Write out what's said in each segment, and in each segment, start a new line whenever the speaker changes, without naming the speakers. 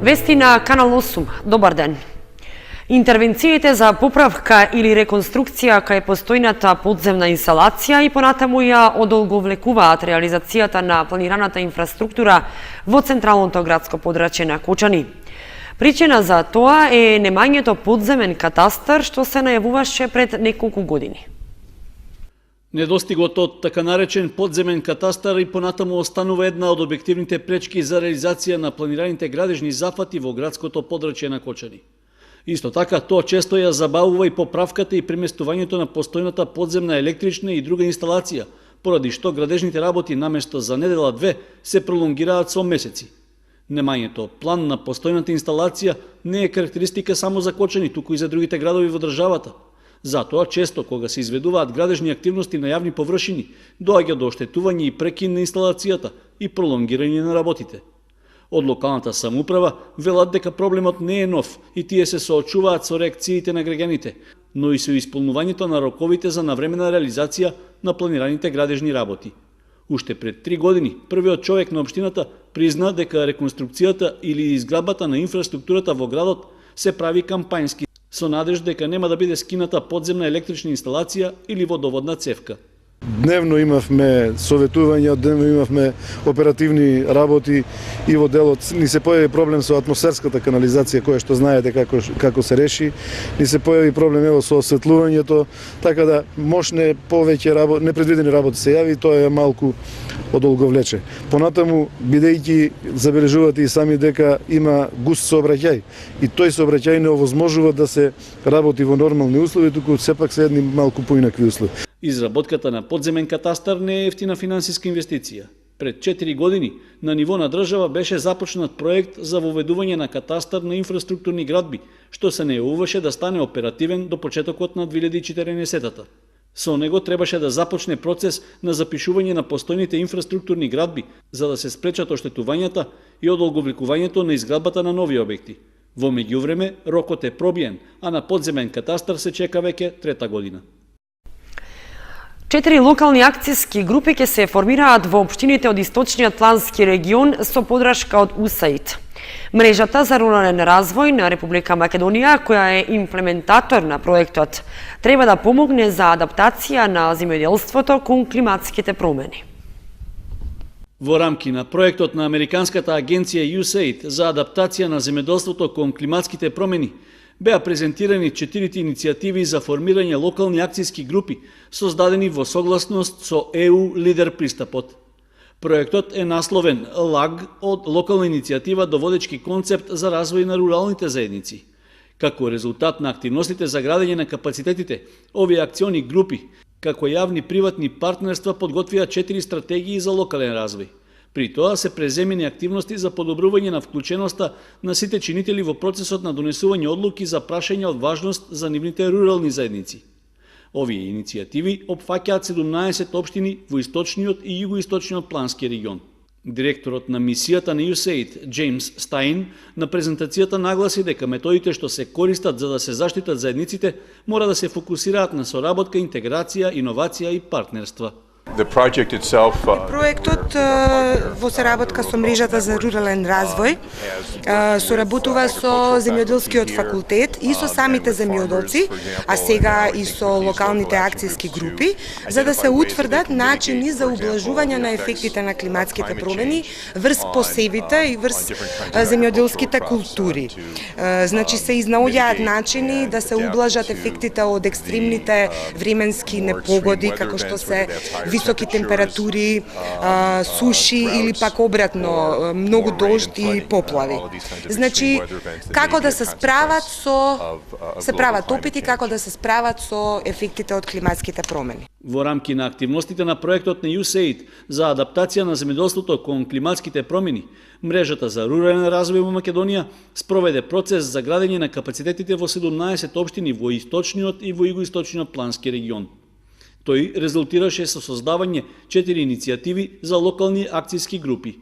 Вести на Канал 8. Добар ден. Интервенциите за поправка или реконструкција кај постојната подземна инсталација и понатаму ја одолговлекуваат реализацијата на планираната инфраструктура во централното градско подрачје на Кочани. Причина за тоа е немањето подземен катастар што се најавуваше пред неколку години.
Недостигот од така наречен подземен катастар и понатаму останува една од објективните пречки за реализација на планираните градежни зафати во градското подрачје на Кочани. Исто така, тоа често ја забавува и поправката и преместувањето на постојната подземна електрична и друга инсталација, поради што градежните работи наместо за недела-две се пролонгираат со месеци. Немањето план на постојната инсталација не е карактеристика само за Кочани, туку и за другите градови во државата. Затоа, често кога се изведуваат градежни активности на јавни површини, доаѓа до оштетување и прекин на инсталацијата и пролонгирање на работите. Од локалната самоуправа велат дека проблемот не е нов и тие се соочуваат со реакциите на граѓаните, но и со исполнувањето на роковите за навремена реализација на планираните градежни работи. Уште пред 3 години, првиот човек на општината призна дека реконструкцијата или изградбата на инфраструктурата во градот се прави кампањски, со надеж дека нема да биде скината подземна електрична инсталација или водоводна цевка.
Дневно имавме советувања, дневно имавме оперативни работи и во делот ни се појави проблем со атмосферската канализација, која што знаете како се реши, ни се појави проблем со осветлувањето, така да можне повеќе непредвидени работи се јави, тоа е малку одолговлече. Понатаму, бидејќи забележувате и сами дека има густ сообраќај и тој сообраќај не овозможува да се работи во нормални услови, туку сепак се едни малку поинакви услови.
Изработката на подземен катастар не е ефтина финансиска инвестиција. Пред 4 години на ниво на држава беше започнат проект за воведување на катастар на инфраструктурни градби, што се најавуваше да стане оперативен до почетокот на 2014-та. Со него требаше да започне процес на запишување на постојните инфраструктурни градби, за да се спречат оштетувањата и одолговлекувањето на изградбата на нови објекти. Во меѓувреме, рокот е пробиен, а на подземен катастар се чека веќе 3-та година.
4 локални акцијски групи ќе се формираат во општините од Источниот плански регион со подршка од USAID. Мрежата за рурален развој на Република Македонија, која е имплементатор на проектот, треба да помогне за адаптација на земјоделството кон климатските промени.
Во рамки на проектот на Американската агенција USAID за адаптација на земјоделството кон климатските промени, беа презентирани 4 иницијативи за формирање локални акцијски групи, создадени во согласност со EU Лидер пристапот. Проектот е насловен ЛАГ од локална иницијатива до водечки концепт за развој на руралните заедници. Како резултат на активностите за градење на капацитетите, овие акциони групи, како јавни приватни партнерства, подготвија 4 стратегии за локален развој. При тоа се преземени активности за подобрување на вклученоста на сите чинители во процесот на донесување одлуки за прашања од важност за нивните рурални заедници. Овие иницијативи опфаќаат 17 општини во источниот и југоисточниот плански регион. Директорот на мисијата на USAID, Джеймс Стаин, на презентацијата нагласи дека методите што се користат за да се заштитат заедниците мора да се фокусираат на соработка, интеграција, иновација и партнерства.
Проектот во соработка со мрежата за рурален развој соработува со земјоделскиот факултет и со самите земјоделци, а сега и со локалните акцијски групи, за да се утврдат начини за ублажување на ефектите на климатските промени врз посевите и врз земјоделските култури. Значи се изнаоѓаат начини да се ублажат ефектите од екстремните временски непогоди, како што се високи температури, суши или пак обратно, многу дожд и поплави. Значи, како да се справат се прават опити како да се справат со ефектите од климатските промени.
Во рамки на активностите на проектот на USAID за адаптација на земјоделството кон климатските промени, мрежата за рурален развој во Македонија спроведе процес за градење на капацитетите во 17 општини во источниот и во југоисточниот плански регион. Тој резултираше со создавање 4 иницијативи за локални акцијски групи.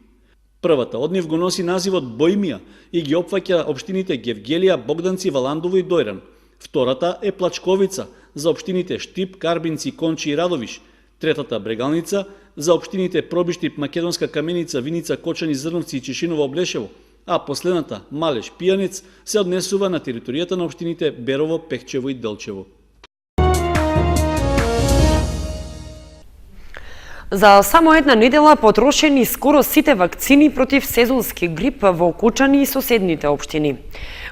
Првата од нив го носи називот Бојмија и ги опфаќа општините Гевгелија, Богданци, Валандово и Дојран. Втората е Плачковица за општините Штип, Карбинци, Кончи и Радовиш. Третата Брегалница за општините Пробиштип, Македонска Каменица, Виница, Кочани, Зрновци и Чешиново, Облешево. а последната, Малеш Пијанец, се однесува на територијата на општините Берово, Пехчево и Делчево.
За само една недела потрошени скоро сите вакцини против сезонски грип во Кочани и соседните општини.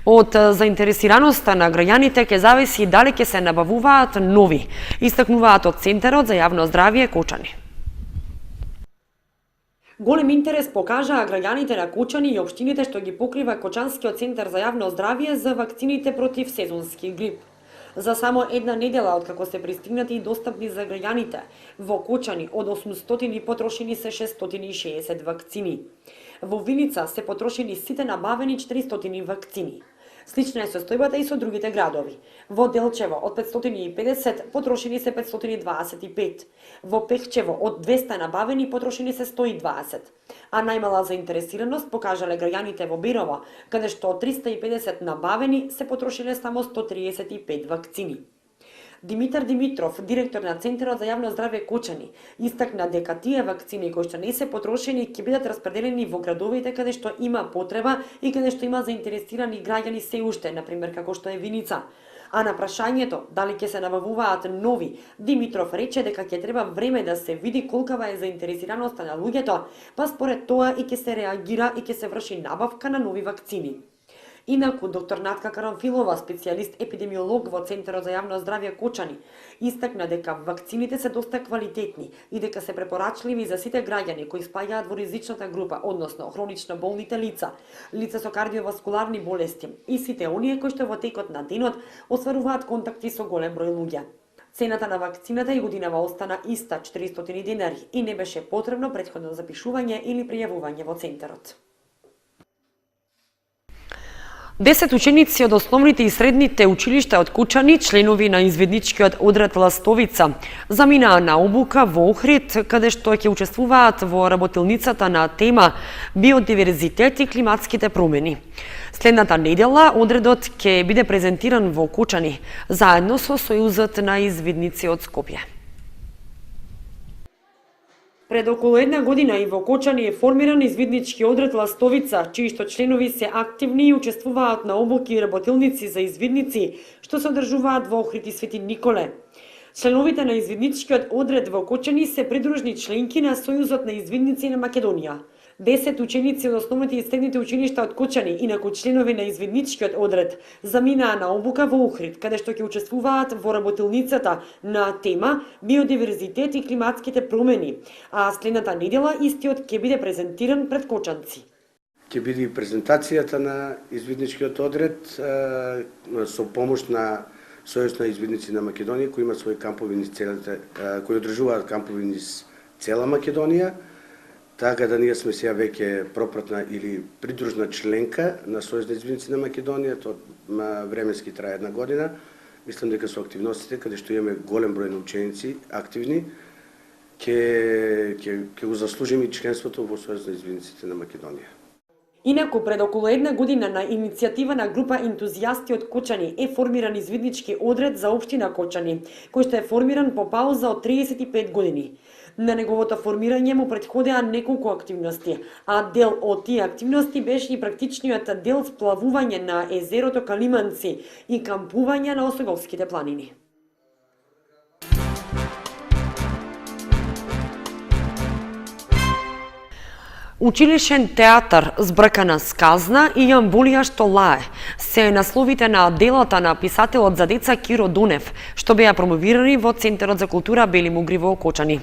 Од заинтересираноста на граѓаните ќе зависи дали ќе се набавуваат нови, истакнуваат од Центарот за јавно здравје Кочани. Голем интерес покажаа граѓаните на Кочани и општините што ги покрива Кочанскиот центар за јавно здравје за вакцините против сезонски грип. За само една недела откако се пристигнати и достапни за граѓаните, во Кочани од 800 потрошени се 660 вакцини. Во Виница се потрошени сите набавени 400 вакцини. Слична е состојбата и со другите градови. Во Делчево од 550 потрошени се 525. Во Пехчево од 200 набавени потрошени се 120. А најмала заинтересираност покажале граѓаните во Берово, каде што од 350 набавени се потрошиле само 135 вакцини. Димитар Димитров, директор на Центарот за јавно здравје Кочани, истакна дека тие вакцини кои што не се потрошени ќе бидат распределени во градовите каде што има потреба и каде што има заинтересирани граѓани се уште, например како што е Виница. А на прашањето дали ќе се набавуваат нови, Димитров рече дека ќе треба време да се види колкава е заинтересираноста на луѓето, па според тоа и ќе се реагира и ќе се врши набавка на нови вакцини. Инаку, доктор Натка Карамфилова, специјалист епидемиолог во Центарот за јавно здравје Кочани, истакна дека вакцините се доста квалитетни и дека се препорачливи за сите граѓани кои спаѓаат во ризичната група, односно хронично болните лица, лица со кардиоваскуларни болести и сите оние кои што во текот на денот остваруваат контакти со голем број луѓе. Цената на вакцината и годинава остана иста 400 денари и не беше потребно претходно запишување или пријавување во Центарот. 10 ученици од основните и средните училишта од Кочани, членови на изведничкиот одред Ластовица, заминаа на обука во Охрид, каде што ќе учествуваат во работилницата на тема биодиверзитет и климатските промени. Следната недела одредот ќе биде презентиран во Кочани, заедно со Сојузот на изведници од Скопје. Пред околу една година и во Кочани е формиран извиднички одред Ластовица, чии што членови се активни и учествуваат на обуки и работилници за извидници, што се одржуваат во Охрид и Свети Николе. Членовите на извидничкиот одред во Кочани се придружни членки на Сојузот на извидници на Македонија. 10 ученици од основните и средните училишта од Кочани, инаку членови на извидничкиот одред, заминаа на обука во Охрид, каде што ќе учествуваат во работилницата на тема биодиверзитет и климатските промени, а следната недела истиот ќе биде презентиран пред кочанци.
Ќе биде презентацијата на извидничкиот одред со помош на Сојуз на извидници на Македонија, кои има своји кампови низ кои одржуваат кампови низ цела Македонија. Така да ние сме сега веќе пропратна или придружна членка на Сојуз на извидници на Македонија, тоа временски трае една година. Мислам дека со активностите, каде што имаме голем број на ученици активни, ќе го заслужиме и членството во Сојуз на извидниците на Македонија.
Инаку, пред околу една година на иницијатива на група ентузијасти од Кочани е формиран извиднички одред за општина Кочани, кој што е формиран по пауза од 35 години. На неговото формирање му претходеа неколку активности, а дел од тие активности беше и практичниот дел сплавување на езерото Калиманци и кампување на Осоговските планини. Училишен театар Збркана сказна и Јамбулија што лае се насловите на делата на писателот за деца Киро Дунев, што беа промовирани во Центарот за култура Бели Мугри во Кочани.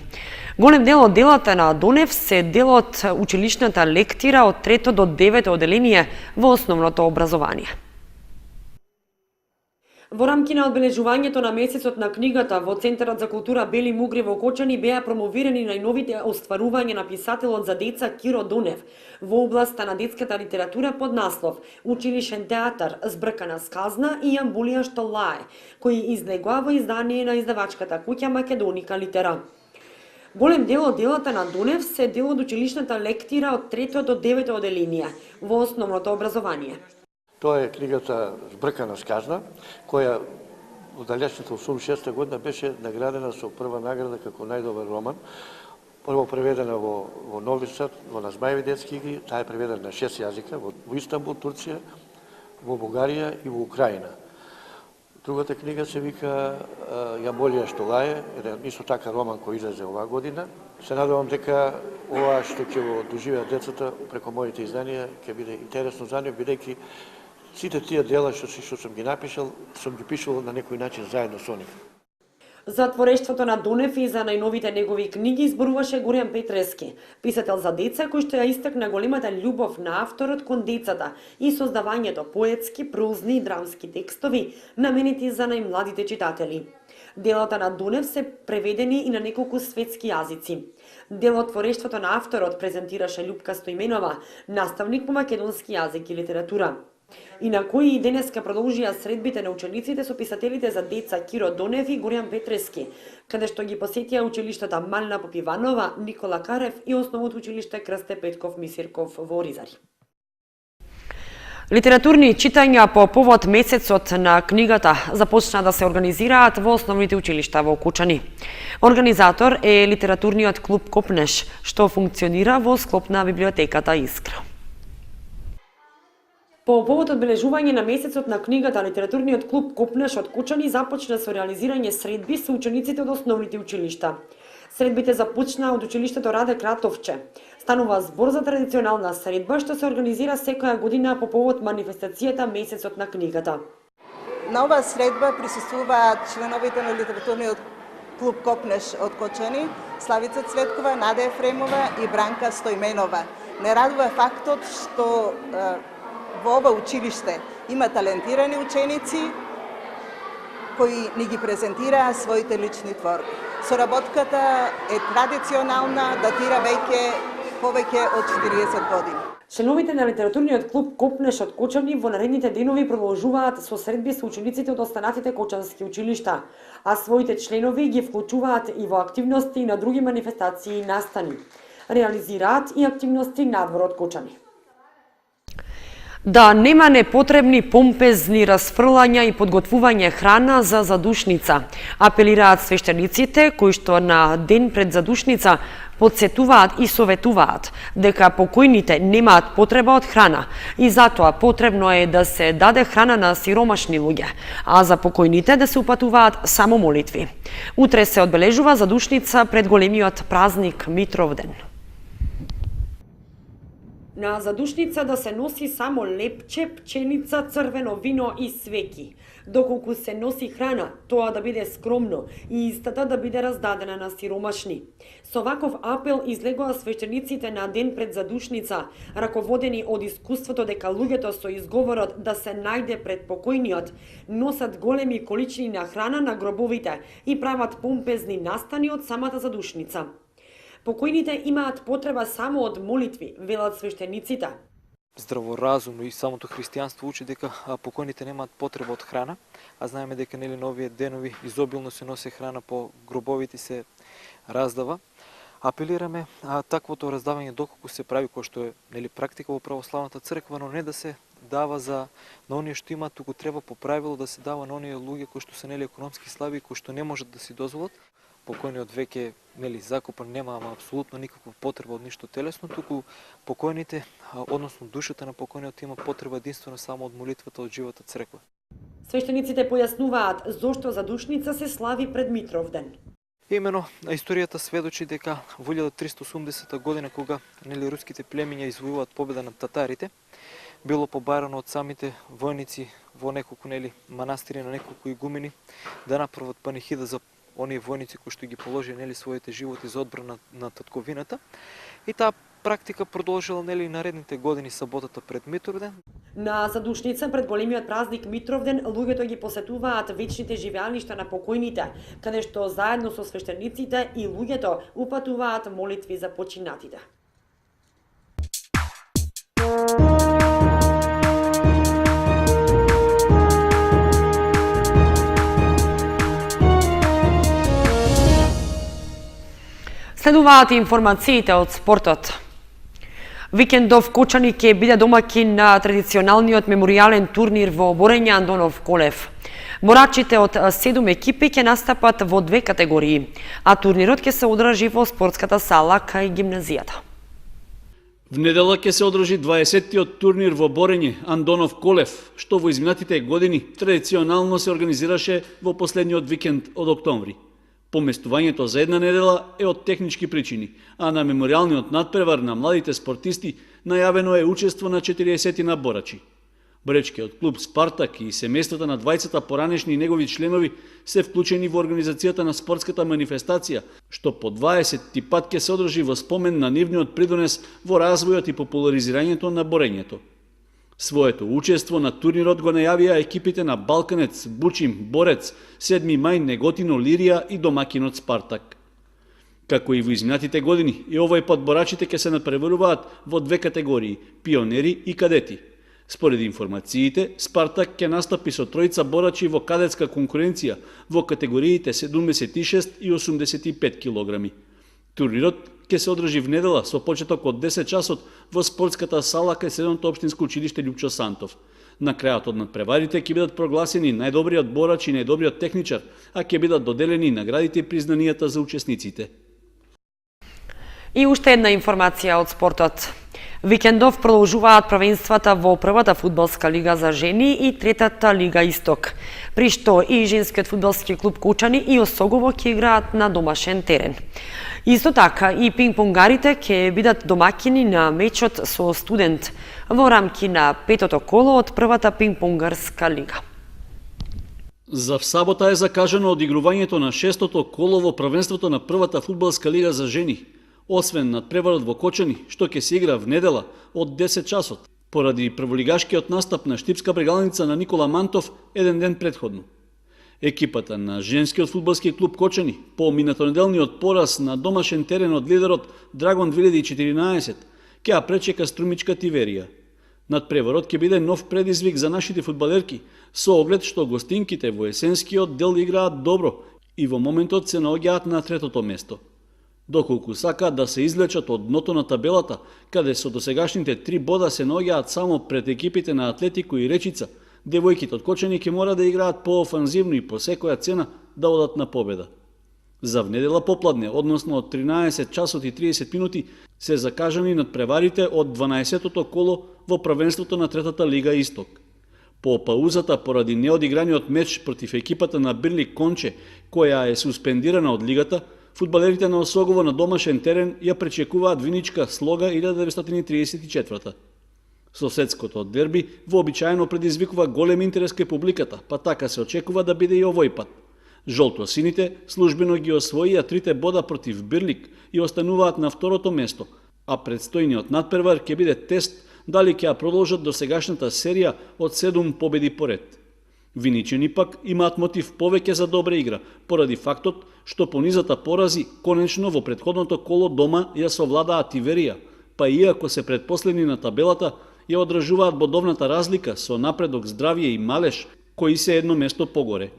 Голем дел од делата на Дунев се дел од училишната лектира од 3 до 9 оделение во основното образование. Во рамки на одбележувањето на месецот на книгата во Центарот за култура Бели Мугри во Кочани беа промовирани најновите остварувања на писателот за деца Киро Дунев во областа на детската литература под наслов Училишен театар Збркана сказна и Јамбулија што лае, кој излегува во издание на издавачката куќа Македоника Литера. Голем дел од делата на Дунев се дел од училишната лектира од 3 до 9 оделение во основното образование.
Тоа е книгата Збркана сказна, која во далечната 86 година беше наградена со прва награда како најдобар роман прво преведена во Нови Сад, во Назбаеви детски игри, таа е преведена на 6 јазика, во Истанбул, Турција, во Бугарија и во Украина. Другата книга се вика Јаболија што лае, еден исто така роман кој излезе оваа година. Се надевам дека ова што ќе го доживеат децата преку моите изданија ќе биде интересно за нив, бидејќи сите тие дела што сум ги напишал, сум ги пишал на некој начин заедно со нив.
За творештвото на Донев и за најновите негови книги зборуваше Горијан Петрески, писател за деца кој што ја истакна големата љубов на авторот кон децата и создавањето поетски, прозни и драмски текстови наменети за најмладите читатели. Делата на Донев се преведени и на неколку светски јазици. Дел од творештвото на авторот презентираше Љупка Стојменова, наставник по македонски јазик и литература. И на кои и денеска продолжија средбите на учениците со писателите за деца Киро Донев и Горијан Петрески, каде што ги посетија училиштата Малина Попиванова, Никола Карев и основното училиште Крсте Петков Мисирков во Оризари. Литературни читања по повод месецот на книгата започна да се организираат во основните училишта во Кучани. Организатор е литературниот клуб Копнеш, што функционира во склоп на библиотеката Искра. По повод одбележување на месецот на книгата, литературниот клуб Копнеш од Кучани започна со реализирање средби со учениците од основните училишта. Средбите започна од училиштето Раде Кратовче. Станува збор за традиционална средба што се организира секоја година по повод манифестацијата Месецот на книгата.
На оваа средба присуствуваат членовите на литературниот клуб Копнеш од Кочани, Славица Цветкова, Наде Ефремова и Бранка Стојменова. Не радува фактот што во ова училиште има талентирани ученици кои ни ги презентираа своите лични творби. Соработката е традиционална, датира повеќе од 40 години.
Членовите на литературниот клуб Копнеш од Кочани во наредните денови продолжуваат со средби со учениците од останатите кочански училишта, а своите членови ги вклучуваат и во активности на други манифестации и настани. Реализираат и активности надвор од Кочани. Да нема непотребни помпезни расфрлања и подготвување храна за задушница, апелираат свештениците кои што на ден пред задушница подсетуваат и советуваат дека покојните немаат потреба од храна и затоа потребно е да се даде храна на сиромашни луѓе, а за покојните да се упатуваат само молитви. Утре се одбележува задушница пред големиот празник Митровден. На задушница да се носи само лепче, пченица, црвено вино и свеки. Доколку се носи храна, тоа да биде скромно и истата да биде раздадена на сиромашни. Со ваков апел излегоа свештениците на ден пред задушница, раководени од искуството дека луѓето со изговорот да се најде пред покојниот, носат големи количини на храна на гробовите и прават помпезни настани од самата задушница. Покојните имаат потреба само од молитви, велат свештениците.
Здраворазумно и самото христијанство учи дека покојните немаат потреба од храна, а знаеме дека нели на овие денови изобилно се носи храна по гробовите, се раздава. Апелираме таквото раздавање доколку се прави кој што е нели практика во православната црква, но не да се дава на оние што имаат, туку треба по правило да се дава на оние луѓе кои што се нели економски слаби и кои што не можат да си дозволат. Покојниот веќе нели закопан, нема апсолутно никаква потреба од ништо телесно, туку покојните, односно душата на покојниот има потреба единствено само од молитвата од живата црква.
Свештениците појаснуваат зошто задушница се слави пред Митровден.
Имено историјата сведочи дека во 1380 година кога нели руските племиња извојуваат победа над татарите, било побарано од самите војници во неколку нели манастири на неколку игумени да направат панихида за оние војници кои што ги положи нели своите животи за одбрана на татковината, и таа практика продолжила нели наредните години саботата пред Митровден.
На задушница пред големиот празник Митровден луѓето ги посетуваат вечните живеалишта на покојните, каде што заедно со свештениците и луѓето упатуваат молитви за починатите. Следуваат информациите од спортот. Викендов Кочани ќе биде домаќин на традиционалниот меморијален турнир во борење Андонов Колев. Борачите од 7 екипи ќе настапат во 2 категории, а турнирот ќе се одржи во спортската сала кај гимназијата.
В недела ќе се одржи 20-тиот турнир во борење Андонов Колев, што во изминатите години традиционално се организираше во последниот викенд од октомври. Поместувањето за една недела е од технички причини, а на мемориалниот надпревар на младите спортисти најавено е учество на 40 борачи. Боречкиот клуб Спартак и семејствата на 20 поранешни негови членови се вклучени во организацијата на спортската манифестација, што по 20 пат ќе се одржи во спомен на нивниот придонес во развојот и популаризирањето на борењето. Своето учество на турнирот го најавија екипите на Балканец, Бучим, Борец, 7 мај, Неготино, Лирија и домакинот Спартак. Како и во изминатите години, и овој пат борачите ќе се надпреваруваат во 2 категории – пионери и кадети. Според информациите, Спартак ќе настапи со 3 борачи во кадетска конкуренција во категориите 76 и 85 килограми. Турнирот ќе се одржи в недела со почеток од 10 часот во спортската сала кај Средното општинско училиште Љупчо Сантов. На крајот од надпреварите ќе бидат прогласени најдобриот борач и најдобриот техничар, а ќе бидат доделени наградите и признанијата за учесниците.
И уште една информација од спортот. Викендов продолжуваат првенствата во првата фудбалска лига за жени и третата лига Исток, при што и женскиот фудбалски клуб Кучани и Осогово ќе играат на домашен терен. Исто така и пинг-понгарите ќе бидат домакини на мечот со Студент во рамки на 5-то коло од првата пинг-понгарска лига.
За сабота е закажано одигрувањето на 6-то коло во првенството на првата фудбалска лига за жени, освен надпреварот во Кочани, што ќе се игра в недела од 10 часот, поради прволигашкиот настап на Штипска брегалница на Никола Мантов еден ден предходно. Екипата на женскиот фудбалски клуб Кочани по минатонеделниот пораз на домашен терен од лидерот Драгон 2014 ќе ја пречека Струмичка Тиверија. Надпреварот ќе биде нов предизвик за нашите фудбалерки, со оглед што гостинките во есенскиот дел играат добро и во моментот се наоѓаат на 3-то место. Доколку сакаат да се извлечат од дното на табелата, каде со досегашните 3 бода се наоѓаат само пред екипите на Атлетико и Речица, девојките од Кочани ќе мора да играат поофанзивно и по секоја цена да одат на победа. За внедела попладне, односно од 13 часот и 30 минути, се закажани надпреварите од 12-тото коло во првенството на третата лига Исток. По паузата поради неодиграниот меч против екипата на Бирлик Конче, која е суспендирана од лигата, фудбалерите на Осогово на домашен терен ја пречекуваат виничка слога 1934. Соседското дерби вообичаено предизвикува голем интерес кај публиката, па така се очекува да биде и овој пат. Жолто-сините службено ги освоија 3 бода против Бирлик и остануваат на второто место, а предстојниот надпревар ќе биде тест дали ќе ја продолжат до сегашната серија од 7 победи поред. Виничани пак имаат мотив повеќе за добра игра, поради фактот што по низата порази конечно во претходното коло дома ја совладаат Тиверија, па иако се предпоследни на табелата, ја одржуваат бодовната разлика со напредок Здравје и Малеш, кои се едно место погоре.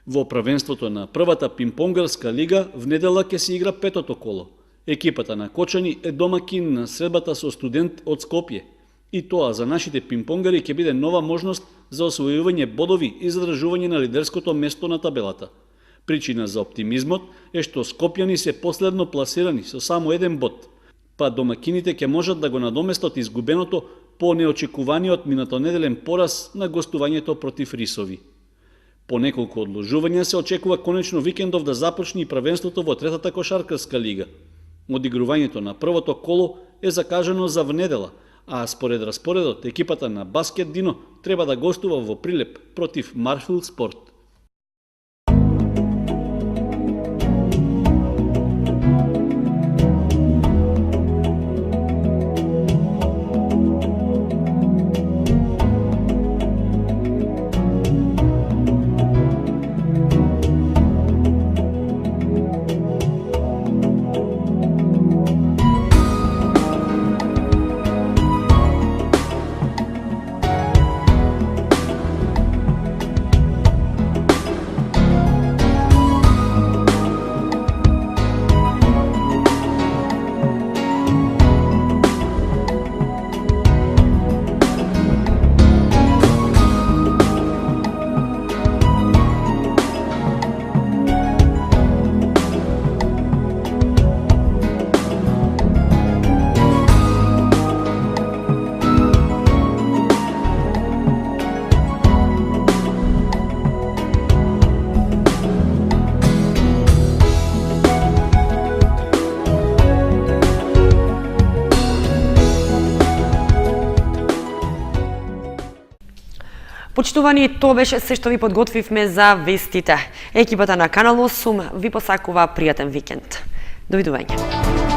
Во првенството на првата пинг-понгарска лига в недела ќе се игра 5-то коло. Екипата на Кочани е домакин на средбата со Студент од Скопје. И тоа за нашите пинг-понгари ќе биде нова можност за освојување бодови и задржување на лидерското место на табелата. Причина за оптимизмот е што скопјани се последно пласирани со само 1 бод, па домакините ќе можат да го надоместат изгубеното по неочекуваниот минатонеделен пораз на гостувањето против Рисови. По неколку одложувања се очекува конечно викендов да започне и првенството во третата кошаркарска лига. Одигрувањето на првото коло е закажано за внедела, а според распоредот екипата на Баскет Дино треба да гостува во Прилеп против Марфил Спорт.
Почитувани, тоа беше се што ви подготвивме за вестите. Екипата на Канал 8 ви посакува пријатен викенд. Довидување.